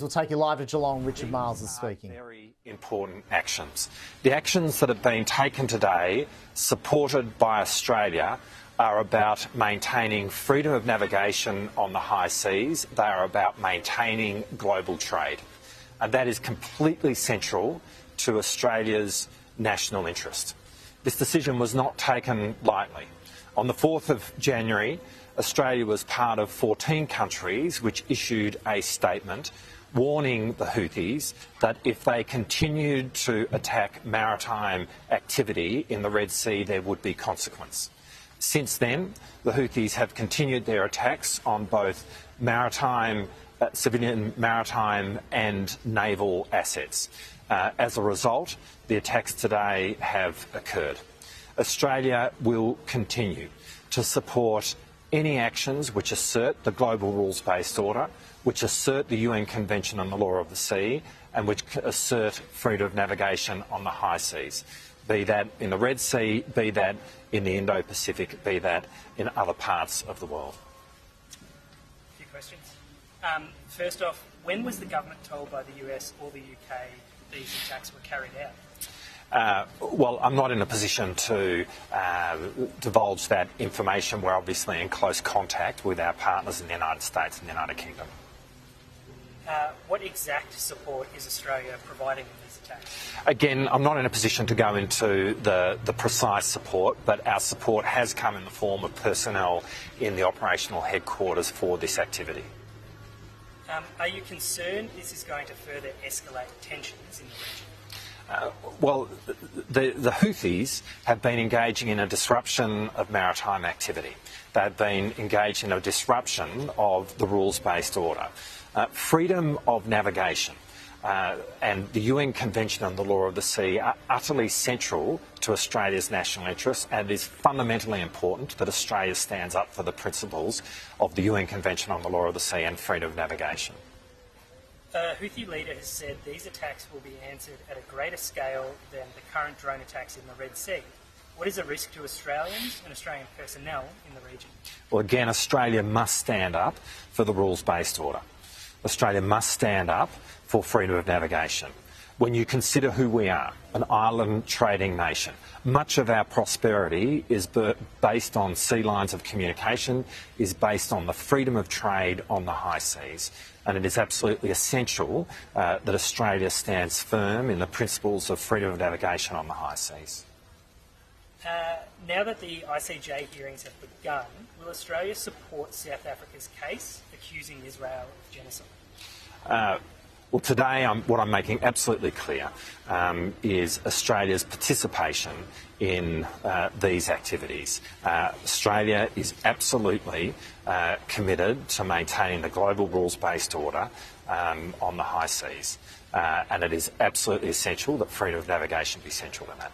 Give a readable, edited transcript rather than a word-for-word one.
We'll take you live to Geelong. Richard Marles is speaking. Very important actions. The actions that have been taken today, supported by Australia, are about maintaining freedom of navigation on the high seas. They are about maintaining global trade. And that is completely central to Australia's national interest. This decision was not taken lightly. On the 4th of January, Australia was part of 14 countries which issued a statement warning the Houthis that if they continued to attack maritime activity in the Red Sea, there would be consequence. Since then, the Houthis have continued their attacks on both maritime, civilian maritime and naval assets. As a result, the attacks today have occurred. Australia will continue to support any actions which assert the global rules-based order, which assert the UN Convention on the Law of the Sea, and which assert freedom of navigation on the high seas, be that in the Red Sea, be that in the Indo-Pacific, be that in other parts of the world. A few questions. First off, when was the government told by the US or the UK these attacks were carried out? Well, I'm not in a position to divulge that information. We're obviously in close contact with our partners in the United States and the United Kingdom. What exact support is Australia providing in these attacks? Again, I'm not in a position to go into the precise support, but our support has come in the form of personnel in the operational headquarters for this activity. Are you concerned this is going to further escalate tensions in the region? Well, the Houthis have been engaging in a disruption of maritime activity. They've been engaged in a disruption of the rules-based order. Freedom of navigation and the UN Convention on the Law of the Sea are utterly central to Australia's national interests, and it is fundamentally important that Australia stands up for the principles of the UN Convention on the Law of the Sea and freedom of navigation. A Houthi leader has said these attacks will be answered at a greater scale than the current drone attacks in the Red Sea. What is the risk to Australians and Australian personnel in the region? Well, again, Australia must stand up for the rules-based order. Australia must stand up for freedom of navigation. When you consider who we are, an island trading nation, much of our prosperity is based on sea lines of communication, is based on the freedom of trade on the high seas. And it is absolutely essential that Australia stands firm in the principles of freedom of navigation on the high seas. Now that the ICJ hearings have begun, will Australia support South Africa's case accusing Israel of genocide? Well, today what I'm making absolutely clear is Australia's participation in these activities. Australia is absolutely committed to maintaining the global rules-based order on the high seas, and it is absolutely essential that freedom of navigation be central in that.